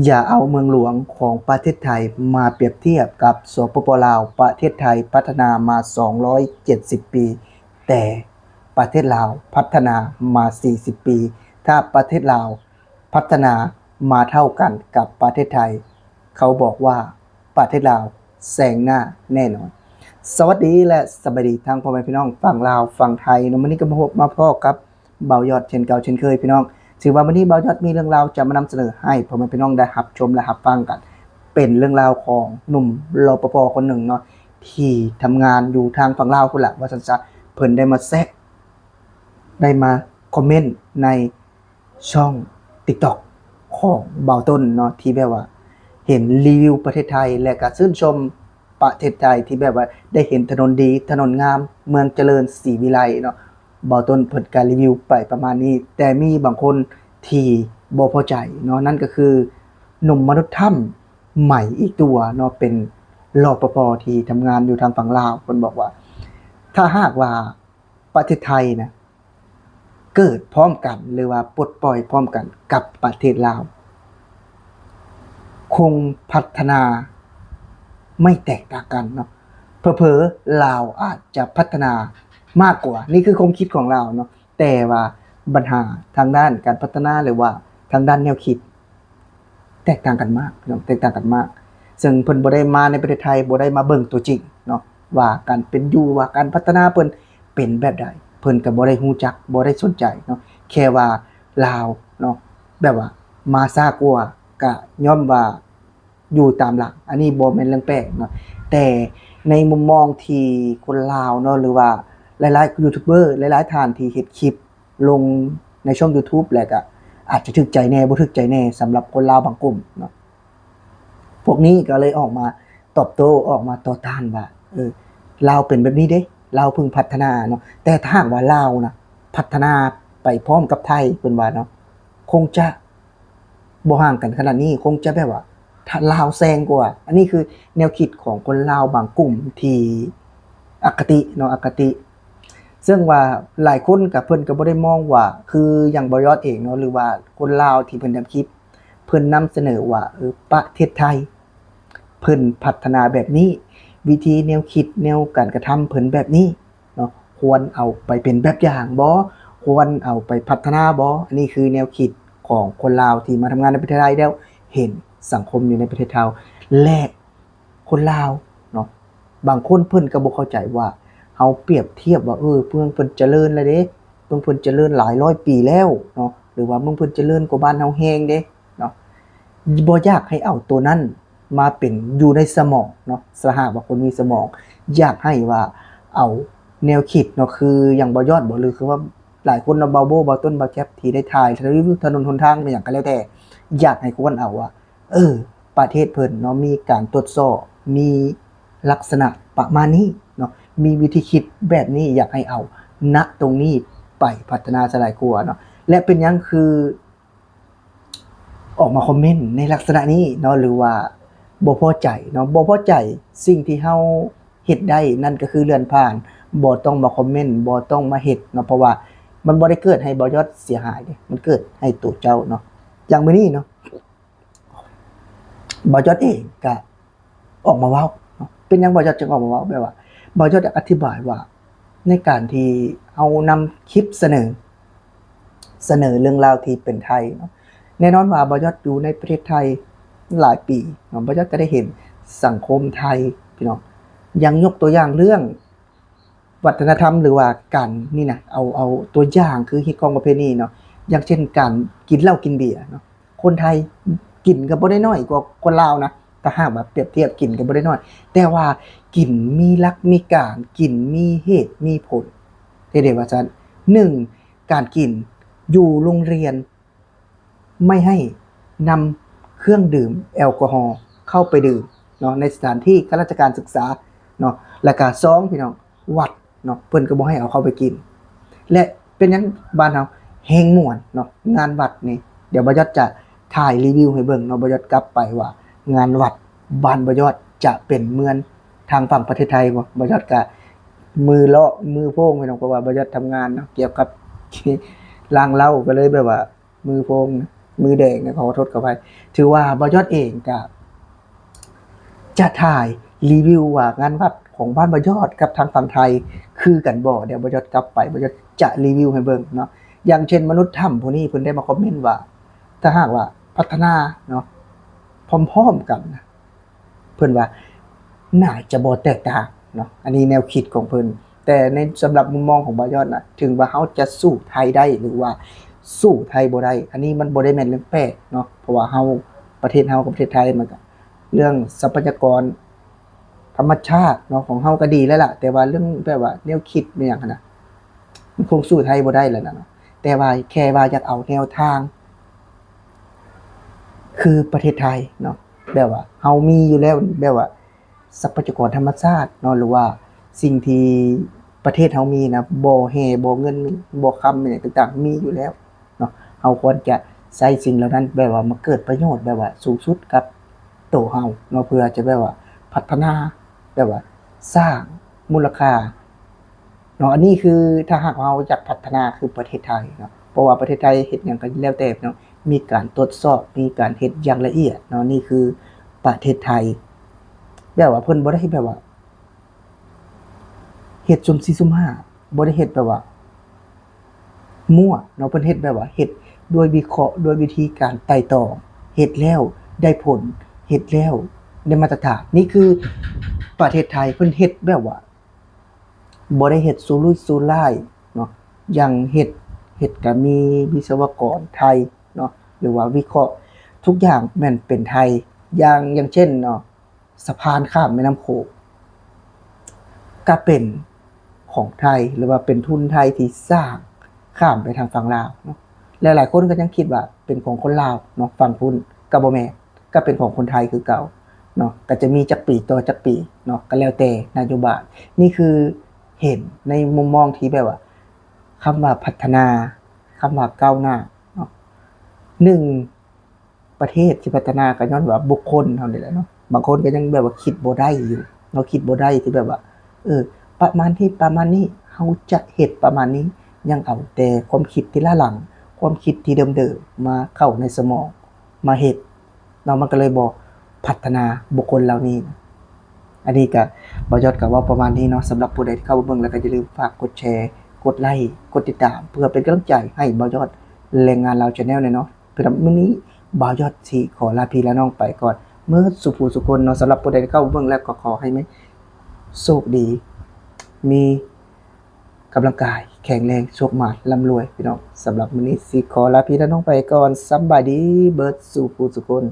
อย่าเอาเมืองหลวงของประเทศไทยมาเปรียบเทียบกับสปป.ลาวประเทศไทยพัฒนามา270ปีแต่ประเทศลาวพัฒนามา40ปีถ้าประเทศลาวพัฒนามาเท่ากันกับประเทศไทยเขาบอกว่าประเทศลาวแซงหน้าแน่นอนสวัสดีและสบายดีทางพ่อแม่พี่น้องฝั่งลาวฝั่งไทยวันนี้ก็มาพบกับเบายอดเช่นเก่าเช่นเคยพี่น้องถือว่าวันนี้เบายอดมีเรื่องราวจะมานำเสนอให้พ่อแม่พี่น้องได้รับชมและรับฟังกันเป็นเรื่องราวของหนุ่มรปภคนหนึ่งเนาะที่ทำงานอยู่ทางฝั่งลาวคนละว่าจะเพิ่นได้มาแซะได้มาคอมเมนต์ในช่อง TikTok ของเบาต้นเนาะที่แบบว่าเห็นรีวิวประเทศไทยและก็ชื่นชมประเทศไทยที่แบบว่าได้เห็นถนนดีถนนงามเมืองเจริญศรีวิไลเนาะเบาต้นเปิดการรีวิวไปประมาณนี้แต่มีบางคนที่บ่พอใจเนาะนั่นก็คือหนุ่มมนุษย์ถ้ำใหม่อีกตัวเนาะเป็นรปภที่ทำงานอยู่ทางฝั่งลาวคนบอกว่าถ้าหากว่าประเทศไทยนะเกิดพร้อมกันหรือว่าปลดปล่อยพร้อมกันกับประเทศลาวคงพัฒนาไม่แตกต่างกันเนาะเผลอๆลาวอาจจะพัฒนามากกว่านี่คือความคิดของเราเนาะแต่ว่าปัญหาทางด้านการพัฒนาหรือว่าทางด้านแนวคิดแตกต่างกันมากเนาะแตกต่างกันมากซึ่งเพิ่นบ่ได้มาในประเทศไทยบ่ได้มาเบิ่งตัวจริงเนาะว่าการเป็นอยู่ว่าการพัฒนาเพิ่นเป็นแบบใดเพิ่นก็บ่ได้ฮู้จักบ่ได้สนใจเนาะแค่ว่าลาวเนาะแบบว่ามาช้ากว่าก็ย่อมว่าอยู่ตามหลักอันนี้บ่แม่นเรื่องแปลกเนาะแต่ในมุมมองที่คนลาวเนาะหรือว่าหลายๆยูทูบเบอร์หลายๆท่านที่เฮ็ดคลิปลงในช่อง YouTube แล้วก็อาจจะถึกใจแน่บ่ถึกใจแน่สำหรับคนลาวบางกลุ่มเนาะพวกนี้ก็เลยออกมาตอบโต้ออกมาต่อต้านว่าลาวเป็นแบบนี้เด้ลาวเพิ่งพัฒนาเนาะแต่ถ้าหากว่าลาวนะพัฒนาไปพร้อมกับไทยเพิ่นว่าเนาะคงจะบ่ห่างกันขนาดนี้คงจะแบบว่าถ้าลาวแซงกว่าอันนี้คือแนวคิดของคนลาวบางกลุ่มที่อคติเนาะอคติซึ่งว่าหลายคนก็เพิ่นก็บ่ได้มองว่าคืออย่างบ่ยอดเองเนาะหรือว่าคนลาวที่เพิ่นทำคลิปเพิ่นนำเสนอว่าประเทศไทยเพิ่นพัฒนาแบบนี้วิธีแนวคิดแนวการกระทำเพิ่นแบบนี้เนาะควรเอาไปเป็นแบบอย่างบ่ควรเอาไปพัฒนาบ่อันนี้คือแนวคิดของคนลาวที่มาทำงานในประเทศไทยแล้วเห็นสังคมอยู่ในประเทศไทยและคนลาวเนาะบางคนเพิ่นก็บ่เข้าใจว่าเฮาเปรียบเทียบว่าเมืองเพิ่นเจริญแล้วเด้เมืองเพิ่นเจริญหลายร้อยปีแล้วเนาะหรือว่าเมืองเพิ่นเจริญกว่าบ้านเฮาแฮงเด้เนาะบ่อยากให้เอาตัวนั้นมาเป็นอยู่ในสมองเนาะสหากว่าคนมีสมองอยากให้ว่าเอาแนวคิดเนาะคืออย่างบ่ยอดบ่หรือคือว่าหลายคนเนาะเบาโบเบาต้นเบาแคปที่ได้ถ่ายรีวิวถนนหนทางมาหยังก็แล้วแต่อยากให้คนเอาว่าประเทศเพิ่นเนาะมีการตรวจสอบมีลักษณะประมาณนี้เนาะมีวิธีคิดแบบนี้อยากให้เอาณตรงนี้ไปพัฒนาสลายกลัวเนาะและเป็นหยังคือออกมาคอมเมนต์ในลักษณะนี้เนาะหรือว่าบ่พอใจเนาะบ่พอใจสิ่งที่เฮาเฮ็ดได้นั่นก็คือเลื่อนผ่านบ่ต้องมาคอมเมนต์บ่ต้องมาเฮ็ดเนาะเพราะว่ามันบ่ได้เกิดให้บ่ยอดเสียหายเด้มันเกิดให้ตัวเจ้าเนาะอย่างมื้อนี้เนาะบ่ยอดเองก็ออกมาเว้าเนาะเป็นหยังบ่ยอดจึงออกมาเว้าแบบว่าบ่ยอดอธิบายว่าในการที่เอานำคลิปเสนอเรื่องราวที่เป็นไทยเนาะแน่นอนว่าบ่ยอดอยู่ในประเทศไทยหลายปีเนาะบ่ยอดก็ได้เห็นสังคมไทยพี่น้องยังยกตัวอย่างเรื่องวัฒนธรรมหรือว่าการนี่นะเอาตัวอย่างคือฮิตของประเพณีเนาะอย่างเช่นการกินเหล้ากินเบียร์เนาะคนไทยกินก็บ่ได้น้อยกว่าคนลาวนะถ้าหากว่าเปรียบเทียบกินก็บ่ได้น้อยแต่ว่ากินมีหลักมีการกินมีเหตุมีผลเรียกได้ว่าซั่น1การกินอยู่โรงเรียนไม่ให้นำเครื่องดื่มแอลกอฮอล์เข้าไปดื่มเนาะในสถานที่ข้าราชการศึกษาเนาะแล้วก็2พี่น้องวัดเนาะเพิ่นก็บ่ให้เอาเข้าไปกินและเป็นหยังบ้านเฮาแฮงม่วนเนาะงานวัดนี่เดี๋ยวบ่ยอดจะถ่ายรีวิวให้เบิ่งเนาะบ่ยอดกลับไปว่างานวัดบ้านบ่ยอดจะเป็นเหมือนทางฝั่งประเทศไทยบ่ยอดก็มือเลาะมือโพงพี่น้องเพราะว่าบ่ยอดทำงานเนาะเกี่ยวกับล้างเหล้าก็เลยแบบว่ามือโพง มือแดงนะขอโทษกับไปถือว่าบ่ยอดเองก็จะถ่ายรีวิวว่างานวัดของบ้านบ่ยอดกับทางฝั่งไทยคือกันบ่เดี๋ยวบ่ยอดกลับไปบ่ยอดจะรีวิวให้เบิ่งเนาะอย่างเช่นมนุษย์ถ้ำผู้นี้เพิ่นได้มาคอมเมนต์ว่าถ้าหากว่าพัฒนาเนาะพร้อมๆกันนะเพิ่นว่าน่าจะบ่แตกต่างเนาะอันนี้แนวคิดของเพิ่นแต่ในสำหรับมุมมองของบ่ยอดน่ะถึงว่าเฮาจะสู้ไทยได้หรือว่าสู้ไทยบ่ได้อันนี้มันบ่ได้แม่นเรื่องแปลกเนาะเพราะว่าเฮาประเทศเฮากับประเทศไทยมันก็เรื่องทรัพยากรธรรมชาติเนาะของเฮาก็ดีแล้วล่ะแต่ว่าเรื่องแบบว่าแนวคิดเป็นหยังน่ะมันคงสู้ไทยบ่ได้แล้วนะเนาะแต่ว่าแค่ว่าอยากเอาแนวทางคือประเทศไทยเนาะแบบว่าเฮามีอยู่แล้วแบบว่าทรัพยากรธรรมชาติเนาะหรือว่าสิ่งที่ประเทศเฮามีนะบ่แห่บ่เงินบ่คำอะไรต่างๆมีอยู่แล้วเนาะเฮาควรจะใช้สิ่งเหล่านั้นแบบว่ามาเกิดประโยชน์แบบว่าสูงสุดกับตัวเฮาเนาะเพื่อจะแบบว่าพัฒนาแบบว่าสร้างมูลค่าเนาะอันนี้คือถ้าหากเราอยากพัฒนาคือประเทศไทยเนาะเพราะว่าประเทศไทยเฮ็ดหยังก็แล้วแต่เนาะมีการตรวจสอบมีการเฮ็ดอย่างละเอียดเนาะนี่คือประเทศไทยแบบว่าเพิ่นบ่ได้แบบว่าเฮ็ดสุ่ม4สุ่ม5บ่ได้เฮ็ดแบบว่ามั่วเนาะเพิ่นเฮ็ดแบบว่าเฮ็ดด้วยวิเคราะห์ด้วยวิธีการไตร่ตรองเฮ็ดแล้วได้ผลเฮ็ดแล้วได้มาตรฐานนี่คือประเทศไทยเพิ่นเฮ็ดแบบว่า บ่ได้เฮ็ดสุรุ่ยสุร่ายเนาะอย่างเฮ็ดก็มีวิศวกรไทยเนาะหรือว่าวิเคราะห์ทุกอย่างแม่นเป็นไทยอย่างเช่นเนาะสะพานข้ามแม่น้ำโขงก็เป็นของไทยหรือว่าเป็นทุนไทยที่สร้างข้ามไปทางฝั่งลาวเนาะหลายๆคนก็ยังคิดว่าเป็นของคนลาวเนาะฝั่งพุ้นก็บ่แม่นก็เป็นของคนไทยคือเก่าเนาะก็จะมีจักปีต่อจักปีเนาะก็แล้วแต่นโยบายนี่คือเห็นในมุมมองที่แบบว่าคำว่าพัฒนาคำว่าก้าวหน้าเนาะหนึ่งประเทศที่พัฒนาก็ย้อนว่าบุคคลเท่านี้แหละเนาะบางคนก็ยังแบบว่าคิดบ่ได้อยู่เนาะคิดบ่ได้ที่แบบว่าเออประมาณนี้เฮาจะเฮ็ดประมาณนี้ยังเอาแต่ความคิดที่ล้าหลังความคิดที่เดิมๆมาเข้าในสมองมาเฮ็ดเนาะมันก็เลยบ่พัฒนาบุคคลเหล่านี้ อันนี้ก็บ่ยอดก็เว้าประมาณนี้เนาะสำหรับผู้ใดที่เข้ามาเบิ่งแล้วก็อย่าลืมฝากกดแชร์กดไลค์กดติดตามเพื่อเป็นกำลังใจให้บ่ยอดแรงงานลาว Channel เนี่ยเนาะสำหรับมื้อนี้บ่ยอดสิขอลาพี่ลาน้องไปก่อนเมื่อสุผู้สุคนเนาะสำหรับผู้ใดที่เข้ามาเบิ่งแล้วก็ขอให้มีโชคดีมีกำลังกายแข็งแรงโชคหมานร่ำรวยพี่น้องสำหรับมื้อนี้สิขอลาพี่ลาน้องไปก่อนสำบายดีเบิดสุผู้สุคน